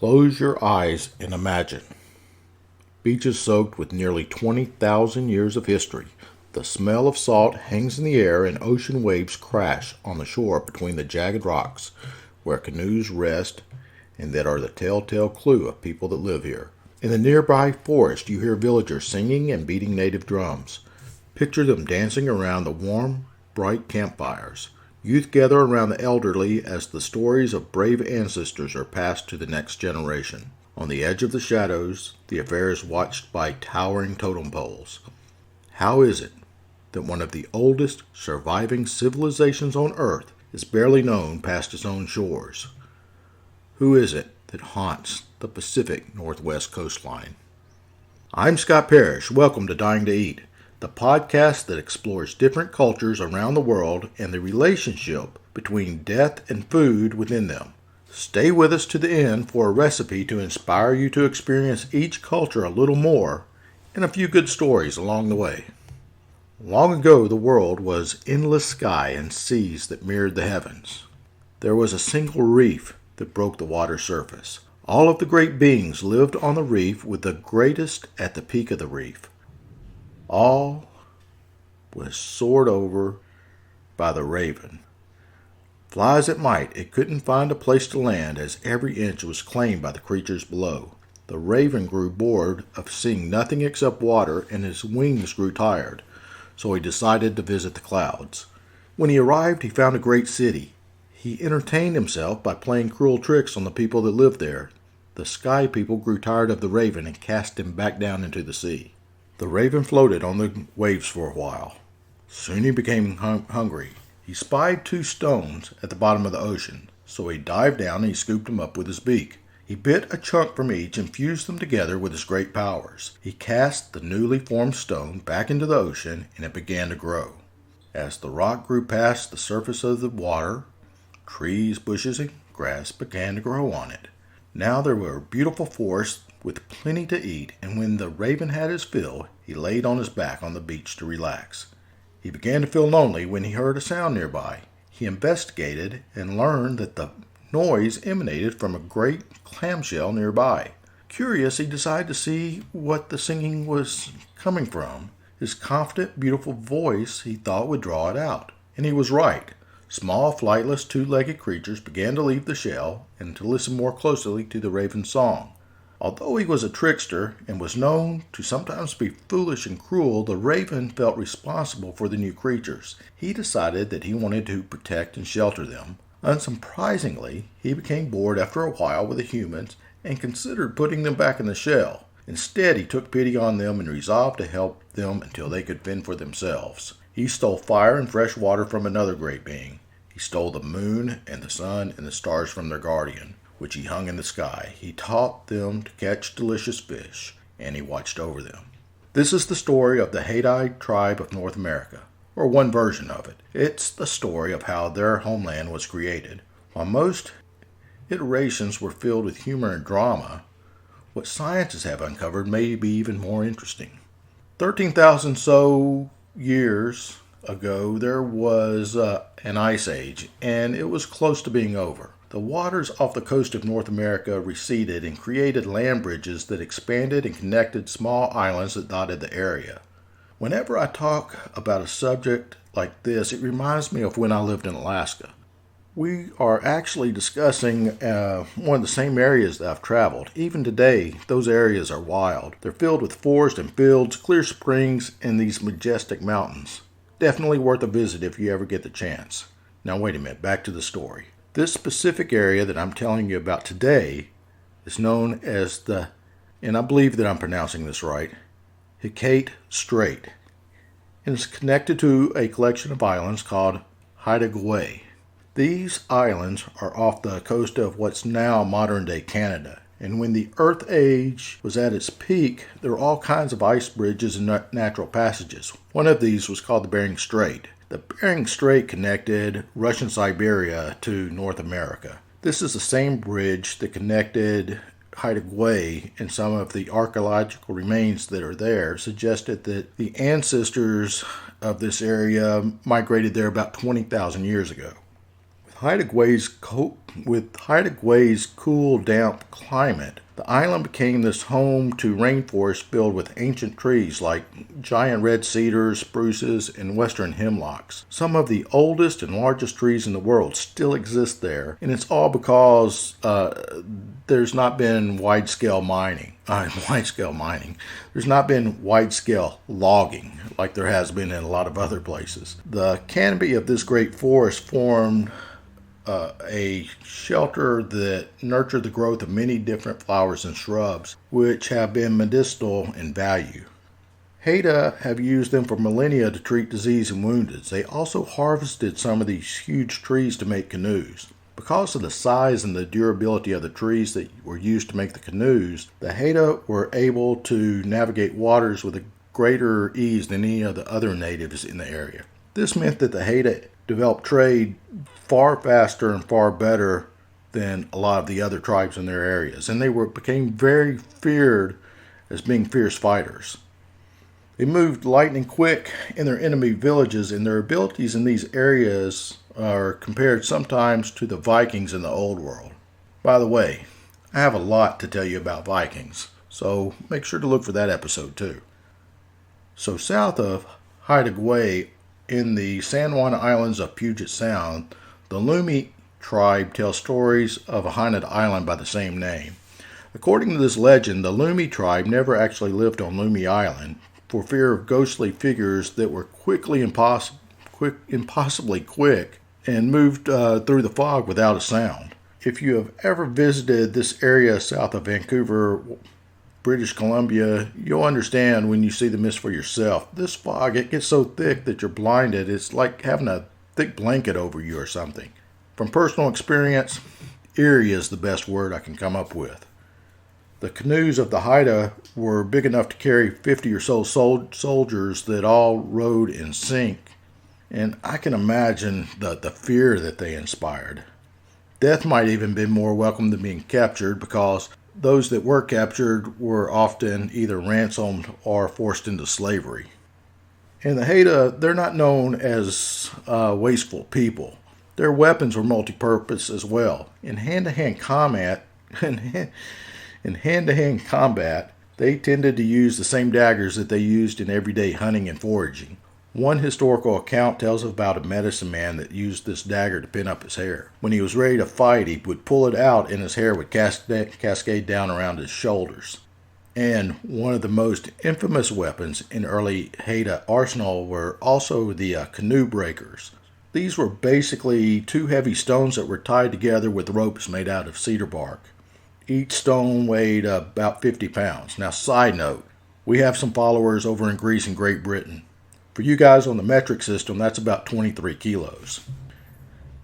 Close your eyes and imagine. Beaches soaked with nearly 20,000 years of history. The smell of salt hangs in the air and ocean waves crash on the shore between the jagged rocks where canoes rest and that are the telltale clue of people that live here. In the nearby forest, you hear villagers singing and beating native drums. Picture them dancing around the warm, bright campfires. Youth gather around the elderly as the stories of brave ancestors are passed to the next generation. On the edge of the shadows, the affair is watched by towering totem poles. How is it that one of the oldest surviving civilizations on Earth is barely known past its own shores? Who is it that haunts the Pacific Northwest coastline? I'm Scott Parrish. Welcome to Dying to Eat, the podcast that explores different cultures around the world and the relationship between death and food within them. Stay with us to the end for a recipe to inspire you to experience each culture a little more and a few good stories along the way. Long ago, the world was endless sky and seas that mirrored the heavens. There was a single reef that broke the water surface. All of the great beings lived on the reef, with the greatest at the peak of the reef. All was soared over by the raven. Fly as it might, it couldn't find a place to land, as every inch was claimed by the creatures below. The raven grew bored of seeing nothing except water, and his wings grew tired, so he decided to visit the clouds. When he arrived, he found a great city. He entertained himself by playing cruel tricks on the people that lived there. The sky people grew tired of the raven and cast him back down into the sea. The raven floated on the waves for a while. Soon he became hungry. He spied 2 stones at the bottom of the ocean, so he dived down and he scooped them up with his beak. He bit a chunk from each and fused them together with his great powers. He cast the newly formed stone back into the ocean, and it began to grow. As the rock grew past the surface of the water, trees, bushes, and grass began to grow on it. Now there were beautiful forests with plenty to eat, and when the raven had his fill, he laid on his back on the beach to relax. He began to feel lonely when he heard a sound nearby. He investigated and learned that the noise emanated from a great clamshell nearby. Curious, he decided to see what the singing was coming from. His confident, beautiful voice, he thought, would draw it out. And he was right. Small, flightless, 2-legged creatures began to leave the shell and to listen more closely to the raven's song. Although he was a trickster and was known to sometimes be foolish and cruel, the raven felt responsible for the new creatures. He decided that he wanted to protect and shelter them. Unsurprisingly, he became bored after a while with the humans and considered putting them back in the shell. Instead, he took pity on them and resolved to help them until they could fend for themselves. He stole fire and fresh water from another great being. He stole the moon and the sun and the stars from their guardian, which he hung in the sky. He taught them to catch delicious fish, and he watched over them. This is the story of the Haida tribe of North America, or one version of it. It's the story of how their homeland was created. While most iterations were filled with humor and drama, what scientists have uncovered may be even more interesting. 13,000 so years ago, there was an ice age, and it was close to being over. The waters off the coast of North America receded and created land bridges that expanded and connected small islands that dotted the area. Whenever I talk about a subject like this, it reminds me of when I lived in Alaska. We are actually discussing one of the same areas that I've traveled. Even today, those areas are wild. They're filled with forest and fields, clear springs, and these majestic mountains. Definitely worth a visit if you ever get the chance. Now wait a minute, back to the story. This specific area that I'm telling you about today is known as and I believe that I'm pronouncing this right, Hecate Strait. And it's connected to a collection of islands called Haida. These islands are off the coast of what's now modern-day Canada. And when the Earth Age was at its peak, there were all kinds of ice bridges and natural passages. One of these was called the Bering Strait. The Bering Strait connected Russian Siberia to North America. This is the same bridge that connected Haida, and some of the archaeological remains that are there suggested that the ancestors of this area migrated there about 20,000 years ago. With Haida Gwa's cool, damp climate, the island became this home to rainforests filled with ancient trees like giant red cedars, spruces, and western hemlocks. Some of the oldest and largest trees in the world still exist there, and it's all because there's not been wide-scale mining. There's not been wide-scale logging like there has been in a lot of other places. The canopy of this great forest formed a shelter that nurtured the growth of many different flowers and shrubs, which have been medicinal in value. Haida have used them for millennia to treat disease and wounds. They also harvested some of these huge trees to make canoes. Because of the size and the durability of the trees that were used to make the canoes, the Haida were able to navigate waters with a greater ease than any of the other natives in the area. This meant that the Haida developed trade far faster and far better than a lot of the other tribes in their areas, and they became very feared as being fierce fighters. They moved lightning quick in their enemy villages, and their abilities in these areas are compared sometimes to the Vikings in the Old World. By the way, I have a lot to tell you about Vikings, so make sure to look for that episode too. So south of Haida Gwa, in the San Juan Islands of Puget Sound, the Lumi tribe tells stories of a haunted island by the same name. According to this legend, the Lumi tribe never actually lived on Lumi Island for fear of ghostly figures that were impossibly quick and moved through the fog without a sound. If you have ever visited this area south of Vancouver, British Columbia, you'll understand when you see the mist for yourself. This fog, it gets so thick that you're blinded. It's like having a thick blanket over you or something. From personal experience, eerie is the best word I can come up with. The canoes of the Haida were big enough to carry 50 or so soldiers that all rowed in sync. And I can imagine the fear that they inspired. Death might even been more welcome than being captured, because those that were captured were often either ransomed or forced into slavery. And the Haida, they're not known as wasteful people. Their weapons were multi-purpose as well. In hand-to-hand combat, they tended to use the same daggers that they used in everyday hunting and foraging. One historical account tells about a medicine man that used this dagger to pin up his hair. When he was ready to fight, he would pull it out and his hair would cascade down around his shoulders. And one of the most infamous weapons in early Haida arsenal were also the canoe breakers. These were basically two heavy stones that were tied together with ropes made out of cedar bark. Each stone weighed about 50 pounds. Now, side note, we have some followers over in Greece and Great Britain. For you guys on the metric system, that's about 23 kilos.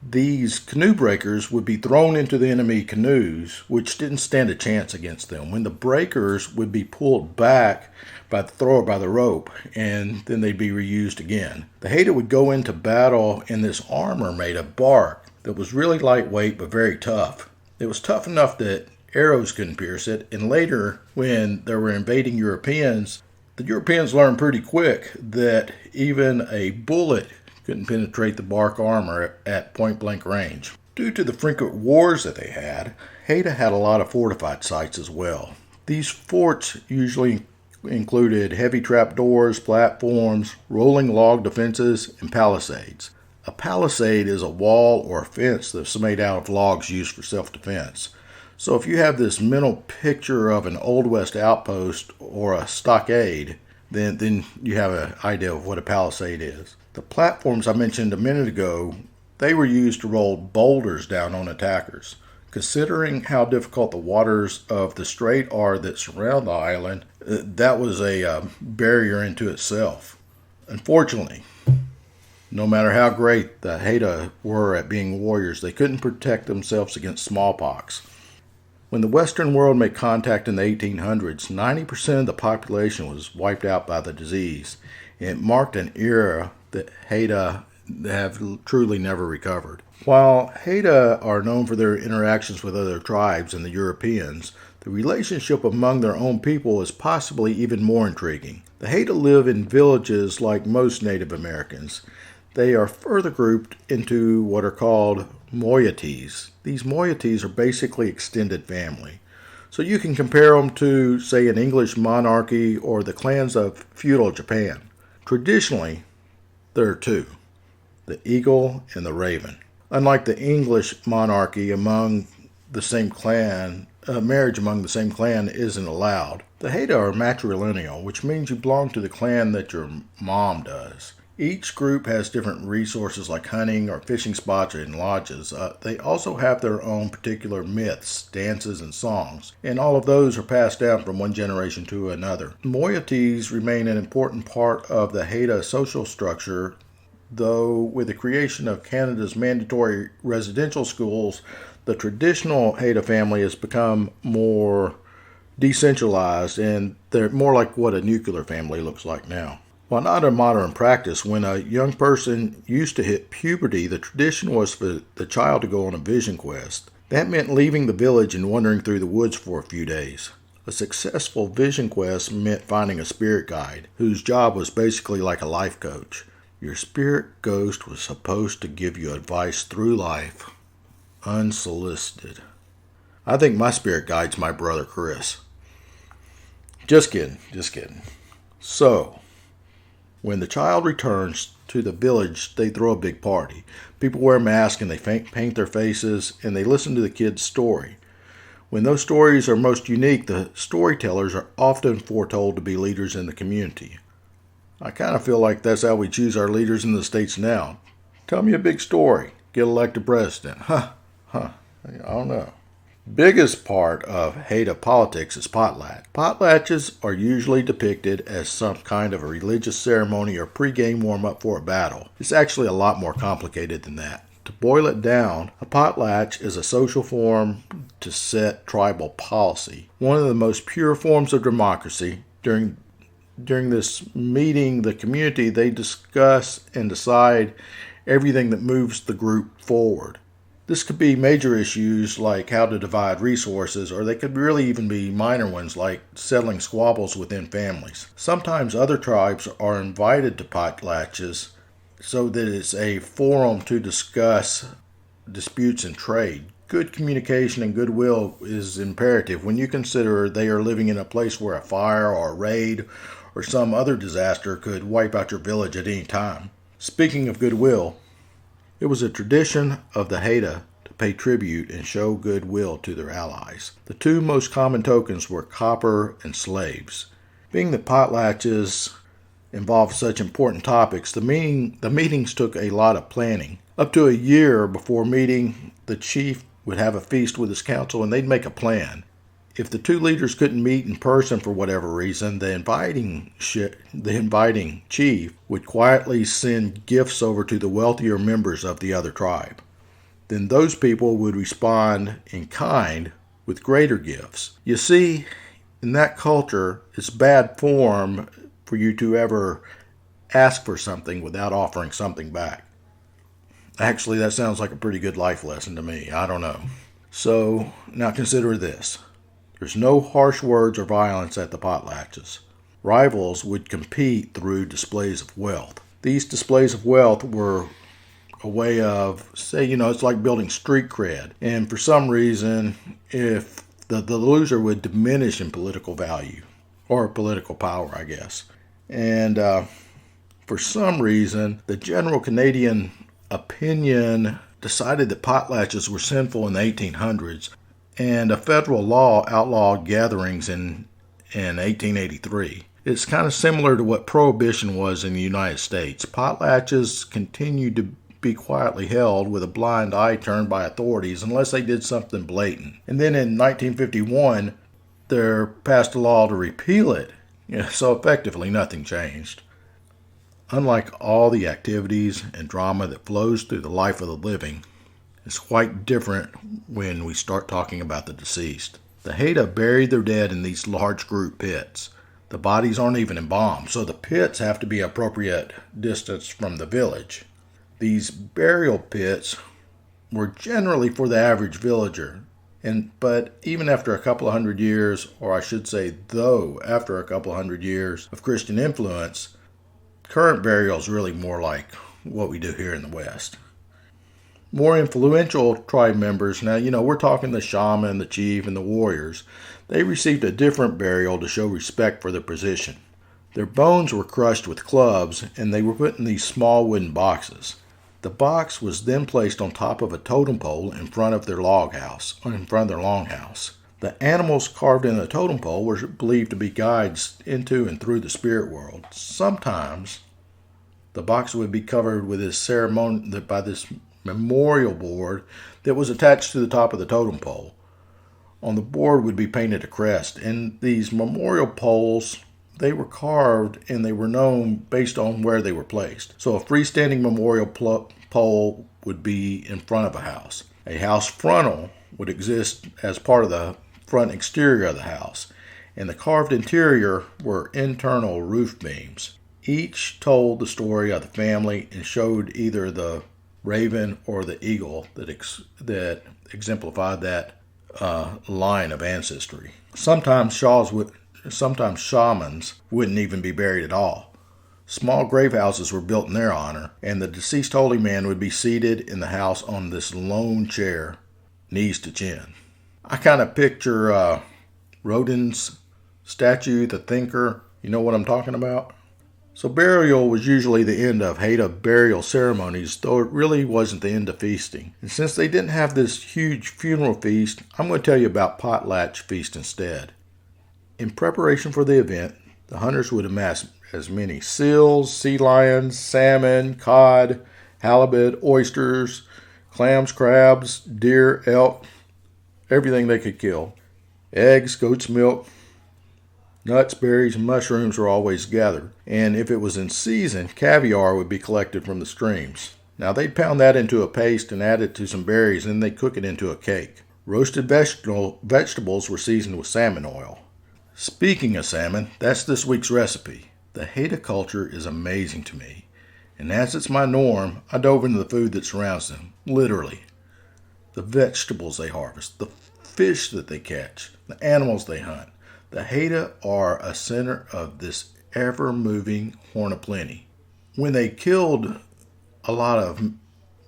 These canoe breakers would be thrown into the enemy canoes, which didn't stand a chance against them. When the breakers would be pulled back by the thrower by the rope, and then they'd be reused again. The Haida would go into battle in this armor made of bark that was really lightweight but very tough. It was tough enough that arrows couldn't pierce it, and later, when there were invading Europeans, the Europeans learned pretty quick that even a bullet couldn't penetrate the bark armor at point-blank range. Due to the frequent wars that they had, Haida had a lot of fortified sites as well. These forts usually included heavy trapdoors, platforms, rolling log defenses, and palisades. A palisade is a wall or a fence that's made out of logs used for self-defense. So if you have this mental picture of an Old West outpost or a stockade, then you have an idea of what a palisade is. The platforms I mentioned a minute ago, they were used to roll boulders down on attackers. Considering how difficult the waters of the strait are that surround the island, that was a barrier into itself. Unfortunately, no matter how great the Haida were at being warriors, they couldn't protect themselves against smallpox. When the Western world made contact in the 1800s, 90% of the population was wiped out by the disease. It marked an era that Haida have truly never recovered. While Haida are known for their interactions with other tribes and the Europeans, the relationship among their own people is possibly even more intriguing. The Haida live in villages like most Native Americans. They are further grouped into what are called moieties. These moieties are basically extended family. So you can compare them to, say, an English monarchy or the clans of feudal Japan. Traditionally, there are two, the eagle and the raven. Unlike the English monarchy among the same clan, marriage among the same clan isn't allowed. The Haida are matrilineal, which means you belong to the clan that your mom does. Each group has different resources like hunting or fishing spots and lodges. They also have their own particular myths, dances, and songs, and all of those are passed down from one generation to another. Moieties remain an important part of the Haida social structure, though with the creation of Canada's mandatory residential schools, the traditional Haida family has become more decentralized, and they're more like what a nuclear family looks like now. While not a modern practice, when a young person used to hit puberty, the tradition was for the child to go on a vision quest. That meant leaving the village and wandering through the woods for a few days. A successful vision quest meant finding a spirit guide, whose job was basically like a life coach. Your spirit ghost was supposed to give you advice through life, unsolicited. I think my spirit guide's my brother Chris. Just kidding. So, when the child returns to the village, they throw a big party. People wear masks and they paint their faces, and they listen to the kid's story. When those stories are most unique, the storytellers are often foretold to be leaders in the community. I kind of feel like that's how we choose our leaders in the States now. Tell me a big story. Get elected president. I don't know. Biggest part of Haida politics is potlatch. Potlatches are usually depicted as some kind of a religious ceremony or pre-game warm-up for a battle. It's actually a lot more complicated than that. To boil it down, a potlatch is a social forum to set tribal policy. One of the most pure forms of democracy. During this meeting, the community, they discuss and decide everything that moves the group forward. This could be major issues like how to divide resources, or they could really even be minor ones like settling squabbles within families. Sometimes other tribes are invited to potlatches so that it's a forum to discuss disputes and trade. Good communication and goodwill is imperative when you consider they are living in a place where a fire or a raid or some other disaster could wipe out your village at any time. Speaking of goodwill, it was a tradition of the Haida to pay tribute and show goodwill to their allies. The two most common tokens were copper and slaves. Being that potlatches involved such important topics, the meetings took a lot of planning. Up to a year before meeting, the chief would have a feast with his council and they'd make a plan. If the two leaders couldn't meet in person for whatever reason, the inviting chief would quietly send gifts over to the wealthier members of the other tribe. Then those people would respond in kind with greater gifts. You see, in that culture, it's bad form for you to ever ask for something without offering something back. Actually, that sounds like a pretty good life lesson to me. I don't know. So, now consider this. There's no harsh words or violence at the potlatches. Rivals would compete through displays of wealth. These displays of wealth were a way of, it's like building street cred. And for some reason, if the loser would diminish in political value, or political power, I guess. And for some reason, the general Canadian opinion decided that potlatches were sinful in the 1800s. And a federal law outlawed gatherings in 1883. It's kind of similar to what Prohibition was in the United States. Potlatches continued to be quietly held with a blind eye turned by authorities unless they did something blatant. And then in 1951, they passed a law to repeal it. So effectively, nothing changed. Unlike all the activities and drama that flows through the life of the living, it's quite different when we start talking about the deceased. The Haida buried their dead in these large group pits. The bodies aren't even embalmed, so the pits have to be appropriate distance from the village. These burial pits were generally for the average villager, but even after a couple of hundred years, or I should say after a couple of hundred years of Christian influence, current burial is really more like, what we do here in the West. More influential tribe members, now, we're talking the shaman, the chief, and the warriors. They received a different burial to show respect for their position. Their bones were crushed with clubs, and they were put in these small wooden boxes. The box was then placed on top of a totem pole in front of their longhouse. The animals carved in the totem pole were believed to be guides into and through the spirit world. Sometimes the box would be covered with this memorial board that was attached to the top of the totem pole. On the board would be painted a crest, and these memorial poles, they were carved and they were known based on where they were placed. So a freestanding memorial pole would be in front of a house. A house frontal would exist as part of the front exterior of the house, and the carved interior were internal roof beams. Each told the story of the family and showed either the raven or the eagle that exemplified that line of ancestry. Sometimes shamans wouldn't even be buried at all. Small grave houses were built in their honor, and the deceased holy man would be seated in the house on this lone chair, knees to chin. I kind of picture Rodin's statue, The Thinker. You know what I'm talking about? So burial was usually the end of Haida burial ceremonies, though it really wasn't the end of feasting. And since they didn't have this huge funeral feast, I'm going to tell you about potlatch feast instead. In preparation for the event, the hunters would amass as many seals, sea lions, salmon, cod, halibut, oysters, clams, crabs, deer, elk, everything they could kill. Eggs, goat's milk, nuts, berries, and mushrooms were always gathered, and if it was in season, caviar would be collected from the streams. Now they'd pound that into a paste and add it to some berries, and they'd cook it into a cake. Roasted vegetables were seasoned with salmon oil. Speaking of salmon, that's this week's recipe. The Haida culture is amazing to me, and as it's my norm, I dove into the food that surrounds them, literally. The vegetables they harvest, the fish that they catch, the animals they hunt. The Haida are a center of this ever-moving horn of plenty. When they killed a lot of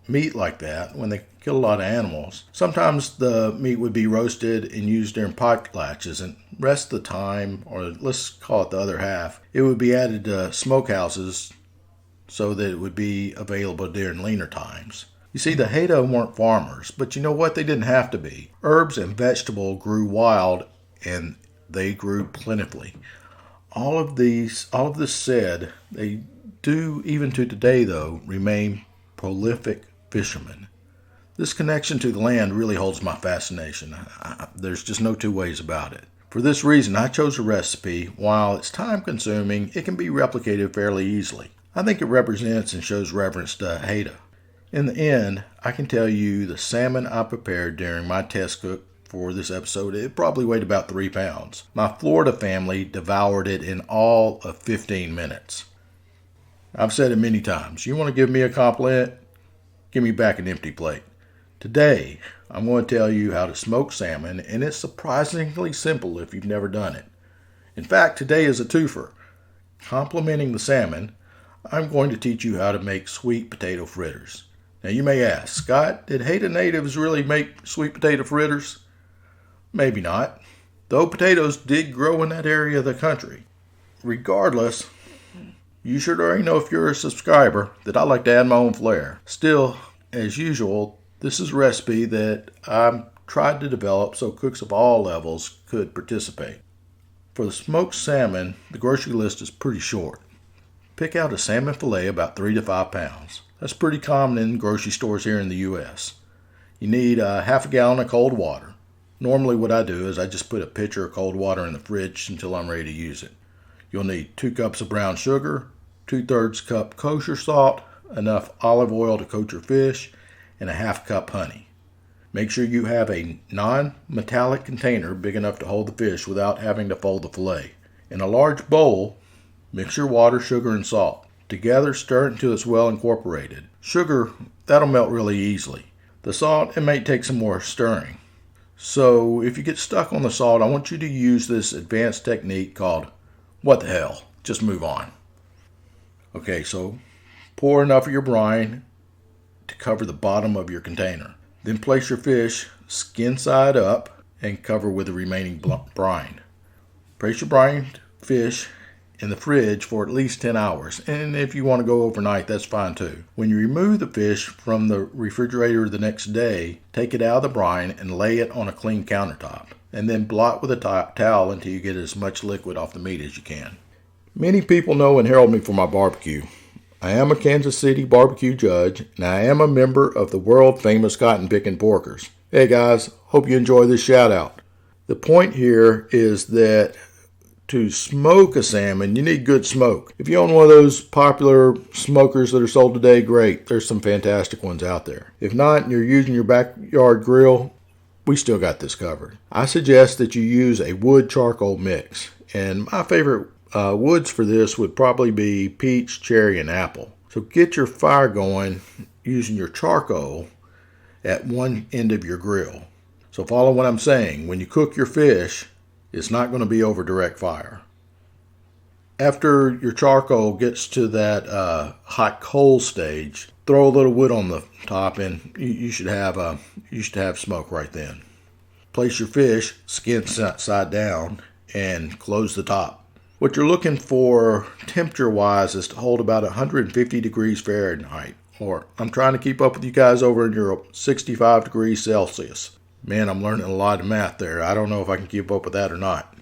meat like that, when they killed a lot of animals, sometimes the meat would be roasted and used during potlatches, and the rest of the time, or let's call it the other half, it would be added to smokehouses so that it would be available during leaner times. You see, the Haida weren't farmers, but you know what? They didn't have to be. Herbs and vegetables grew wild, and they grew plentifully. All of this said, they do, even to today though, remain prolific fishermen. This connection to the land really holds my fascination. There's just no two ways about it. For this reason, I chose a recipe. While it's time consuming, it can be replicated fairly easily. I think it represents and shows reverence to Haida. In the end, I can tell you the salmon I prepared during my test cook for this episode, it probably weighed about 3 pounds. My Florida family devoured it in all of 15 minutes. I've said it many times. You want to give me a compliment? Give me back an empty plate. Today, I'm going to tell you how to smoke salmon, and it's surprisingly simple if you've never done it. In fact, today is a twofer. Complementing the salmon, I'm going to teach you how to make sweet potato fritters. Now you may ask, Scott, did Haida natives really make sweet potato fritters? Maybe not, though potatoes did grow in that area of the country. Regardless, you should already know if you're a subscriber that I like to add my own flair. Still, as usual, this is a recipe that I've tried to develop so cooks of all levels could participate. For the smoked salmon, the grocery list is pretty short. Pick out a salmon fillet about 3 to 5 pounds. That's pretty common in grocery stores here in the U.S. You need half a gallon of cold water. Normally what I do is I just put a pitcher of cold water in the fridge until I'm ready to use it. You'll need 2 cups of brown sugar, 2/3 cup kosher salt, enough olive oil to coat your fish, and a half cup honey. Make sure you have a non-metallic container big enough to hold the fish without having to fold the fillet. In a large bowl, mix your water, sugar, and salt. Together, stir it until it's well incorporated. Sugar, that'll melt really easily. The salt, it may take some more stirring. So if you get stuck on the salt, I want you to use this advanced technique called, what the hell, just move on. Okay, so Pour enough of your brine to cover the bottom of your container. Then place your fish skin side up and cover with the remaining brine. Place your brined fish in the fridge for at least 10 hours. And if you want to go overnight, that's fine too. When you remove the fish from the refrigerator the next day, take it out of the brine and lay it on a clean countertop. And then blot with a towel until you get as much liquid off the meat as you can. Many people know and herald me for my barbecue. I am a Kansas City barbecue judge, and I am a member of the world-famous cotton picking porkers. Hey guys, hope you enjoy this shout out. The point here is that to smoke a salmon, you need good smoke. If you own one of those popular smokers that are sold today, great. There's some fantastic ones out there. If not, and you're using your backyard grill, we still got this covered. I suggest that you use a wood charcoal mix. And my favorite woods for this would probably be peach, cherry, and apple. So get your fire going using your charcoal at one end of your grill. So follow what I'm saying. When you cook your fish, it's not going to be over direct fire. After your charcoal gets to that hot coal stage, throw a little wood on the top, and you should have smoke right then. Place your fish skin side down and close the top. What you're looking for temperature-wise is to hold about 150 degrees Fahrenheit, or I'm trying to keep up with you guys over in Europe, 65 degrees Celsius. Man, I'm learning a lot of math there. I don't know if I can keep up with that or not.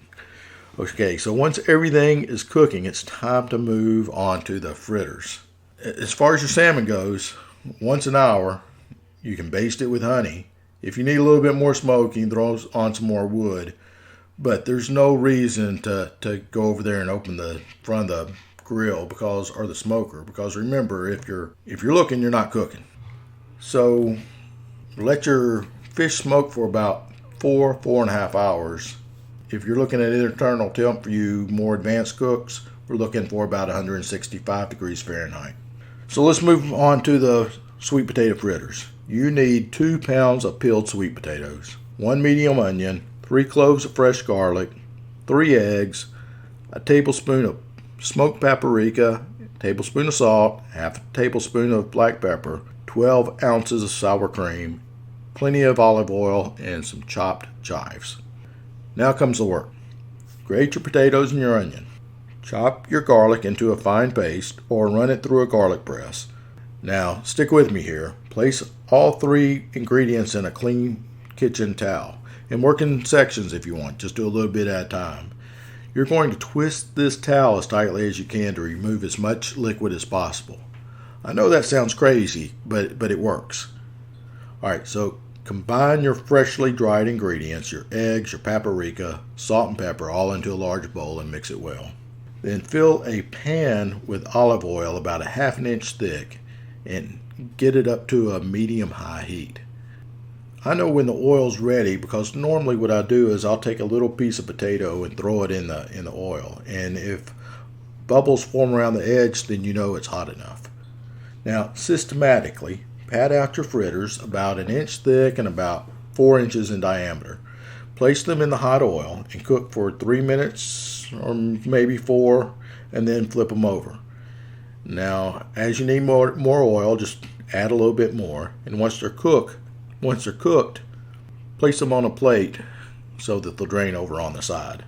Okay, so once everything is cooking, it's time to move on to the fritters. As far as your salmon goes, once an hour, you can baste it with honey. If you need a little bit more smoke, you can throw on some more wood. But there's no reason to go over there and open the front of the grill or the smoker, because remember, if you're looking, you're not cooking. So let your fish smoke for about 4.5 hours. If you're looking at internal temp for you more advanced cooks, we're looking for about 165 degrees Fahrenheit. So let's move on to the sweet potato fritters. You need 2 pounds of peeled sweet potatoes, 1 medium onion, 3 cloves of fresh garlic, 3 eggs, a tablespoon of smoked paprika, a tablespoon of salt, half a tablespoon of black pepper, 12 ounces of sour cream, plenty of olive oil, and some chopped chives. Now comes the work. Grate your potatoes and your onion. Chop your garlic into a fine paste or run it through a garlic press. Now, stick with me here. Place all 3 ingredients in a clean kitchen towel and work in sections if you want. Just do a little bit at a time. You're going to twist this towel as tightly as you can to remove as much liquid as possible. I know that sounds crazy, but it works. All right, so combine your freshly dried ingredients, your eggs, your paprika, salt and pepper, all into a large bowl and mix it well. Then fill a pan with olive oil about 1/2 inch thick and get it up to a medium-high heat. I know when the oil's ready because normally what I do is I'll take a little piece of potato and throw it in the oil. And if bubbles form around the edge, then you know it's hot enough. Now, systematically, pat out your fritters about 1 inch thick and about 4 inches in diameter. Place them in the hot oil and cook for 3 minutes or maybe 4, and then flip them over. Now, as you need more oil, just add a little bit more. And once they're cooked, place them on a plate so that they'll drain over on the side.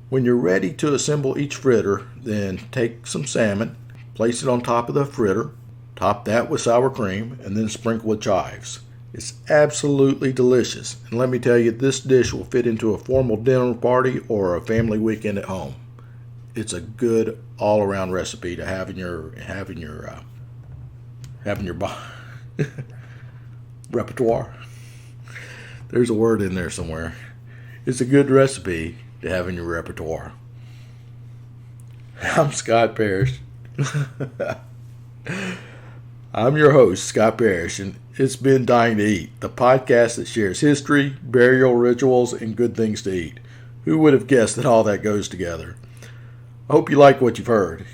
When you're ready to assemble each fritter, then take some salmon, place it on top of the fritter, top that with sour cream, and then sprinkle with chives. It's absolutely delicious, and let me tell you, this dish will fit into a formal dinner party or a family weekend at home. It's a good all-around recipe to have in your repertoire. There's a word in there somewhere. It's a good recipe to have in your repertoire. I'm Scott Parrish. I'm your host, Scott Parrish, and it's been Dying to Eat, the podcast that shares history, burial rituals, and good things to eat. Who would have guessed that all that goes together? I hope you like what you've heard.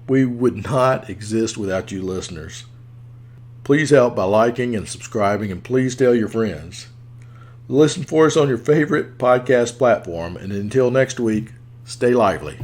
We would not exist without you listeners. Please help by liking and subscribing, and please tell your friends. Listen for us on your favorite podcast platform, and until next week, stay lively.